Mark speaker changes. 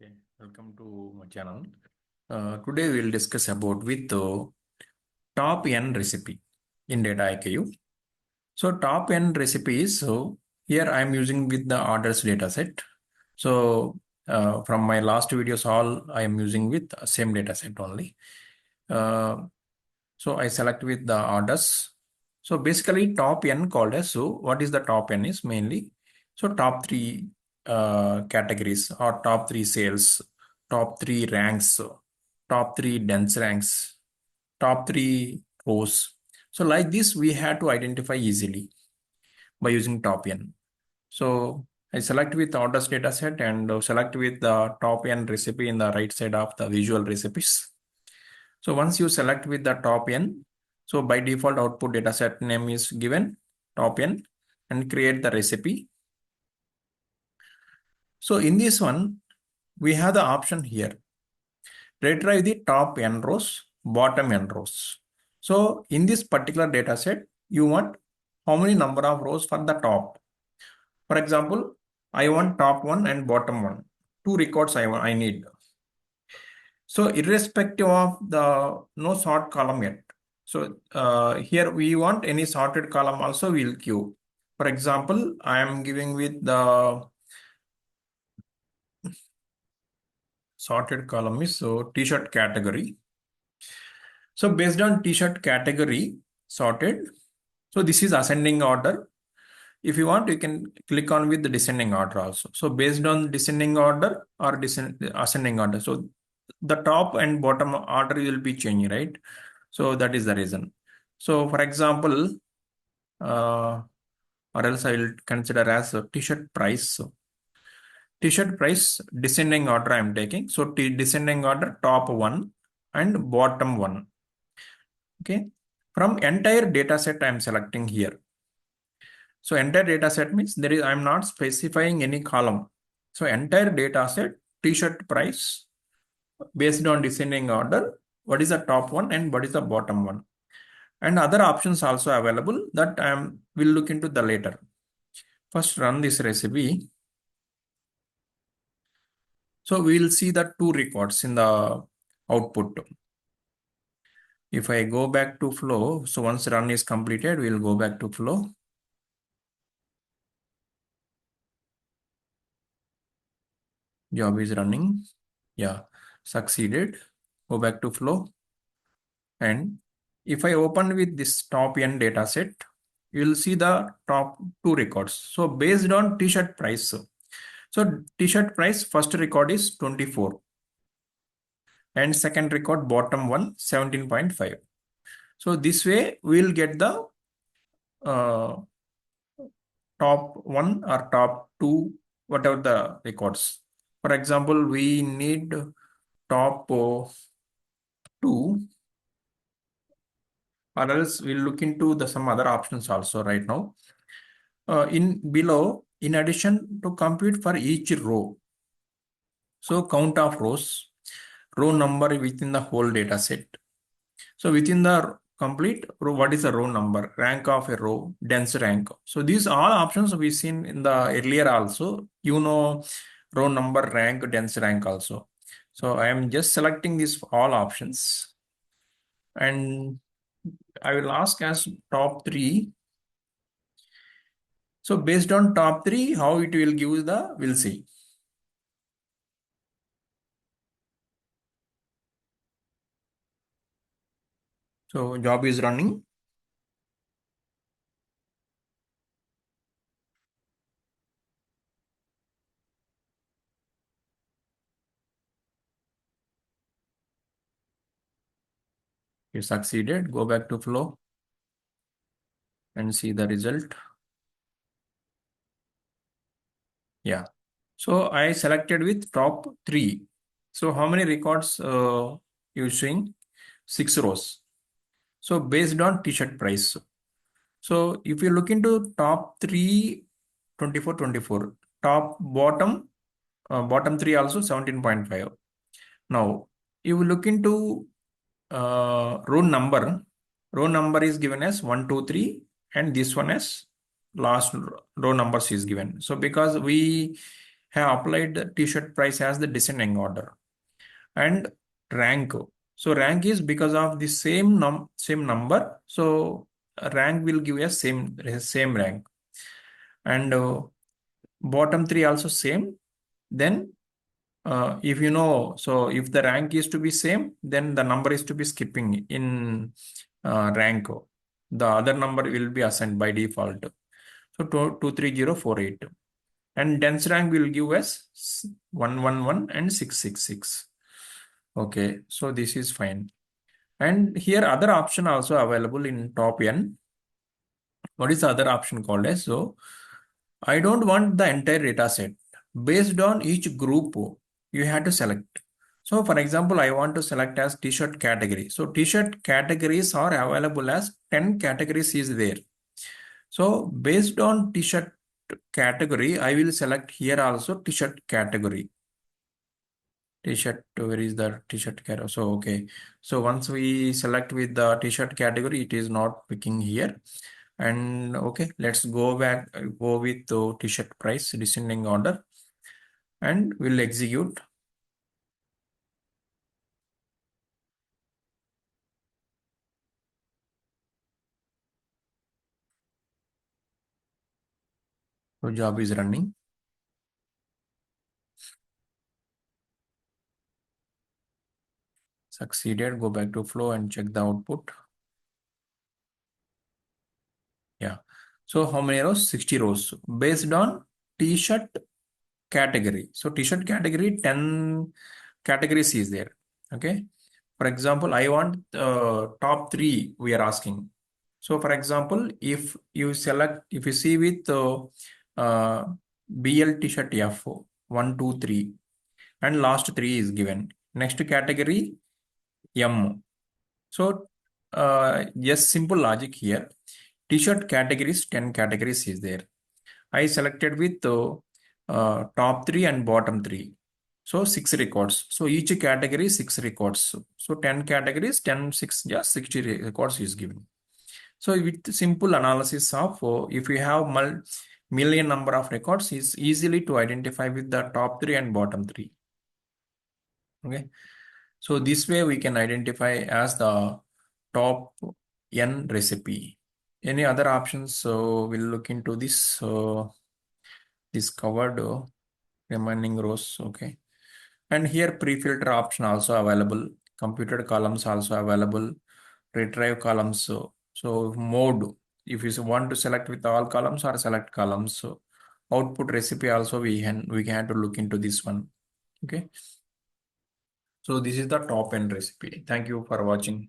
Speaker 1: Okay, welcome to my channel. Today we'll discuss about with the top N recipe in Dataiku. So top N recipe is here I'm using with the orders dataset. So from my last videos, all I am using with same dataset only. So I select with the orders. So basically top N called as, so what is the top N is mainly, so top three categories or top three sales, top three ranks, top three dense ranks, top three rows. So like this, we had to identify easily by using top N. So I select with orders dataset and select with the top N recipe in the right side of the visual recipes. So once you select with the top N, so by default output dataset name is given top N and create the recipe. So in this one, we have the option here. Retrieve the top N rows, bottom N rows. So in this particular dataset, you want how many number of rows for the top. For example, I want top one and bottom one. Two records I need. So irrespective of the no sort column yet. So here we want any sorted column also we'll queue. For example, I am giving with the sorted column is so t-shirt category. So based on t-shirt category sorted. So this is ascending order. If you want, you can click on with the descending order also. So based on descending order or ascending order. So the top and bottom order will be changing, right? So that is the reason. So for example, or else I will consider as a t-shirt price. So t-shirt price descending order I am taking. So descending order top one and bottom one. Okay. From entire data set I am selecting here. So entire data set means I'm not specifying any column. So entire data set t-shirt price based on descending order, what is the top one and what is the bottom one. And other options also available that will look into the later. First run this recipe. So we will see the two records in the output. If I go back to flow, so once run is completed, we'll go back to flow. Job is running. Yeah, succeeded. Go back to flow. And if I open with this top N data set, you'll see the top two records. So based on t-shirt price. So t-shirt price first record is 24. And second record bottom one 17.5. So this way we'll get the top one or top two, whatever the records. For example, we need top two, or else we'll look into some other options also right now. In below, in addition to compute for each row. So count of rows, row number within the whole data set. So within the complete row, what is the row number, rank of a row, dense rank. So these all options we've seen in the earlier also, row number, rank, dense rank also. So I am just selecting these all options and I will ask as top three. So based on top three, how it will give we'll see. So job is running. You succeeded. Go back to flow and see the result. Yeah. So I selected with top three. So how many records you showing? 6 rows. So based on t-shirt price. So if you look into top three, 24, 24, top bottom three also 17.5. Now, if you look into row number is given as 1, 2, 3, and this one as last row numbers is given. So because we have applied the t-shirt price as the descending order. And rank. So rank is because of the same number. So rank will give a same rank. And bottom three also same. Then if you know, so if the rank is to be same, then the number is to be skipping in rank. The other number will be assigned by default. So 23048. And dense rank will give us 111 and 666. Okay, so this is fine. And here other option also available in top n. What is the other option called as? So I don't want the entire data set. Based on each group, you have to select. So for example, I want to select as t-shirt category. So t-shirt categories are available as 10 categories is there. So based on t-shirt category, I will select here also t-shirt category. T-shirt, where is the t-shirt category? So okay. So once we select with the t-shirt category, it is not picking here. And okay, let's go back, go with the t-shirt price descending order, and we'll execute. So job is running. Succeeded. Go back to flow and check the output. Yeah. So how many rows? 60 rows based on t-shirt category. So t-shirt category, 10 categories is there. Okay. For example, I want top three we are asking. So for example, if you select, if you see with uh, BL t-shirt F 1, 2, 3, and last three is given. Next category M. So yes, simple logic here. T-shirt categories, 10 categories is there. I selected with top three and bottom three. So six records. So each category, six records. So 10 categories, 10, 6, just 60 records is given. So with simple analysis of if you have million number of records, is easily to identify with the top three and bottom three. Okay. So this way we can identify as the top n recipe. Any other options? So we'll look into this. This covered remaining rows. Okay. And here pre-filter option also available. Computed columns also available. Retrieve columns. So mode. If you want to select with all columns or select columns. So output recipe also we can have to look into this one. Okay. So this is the top end recipe. Thank you for watching.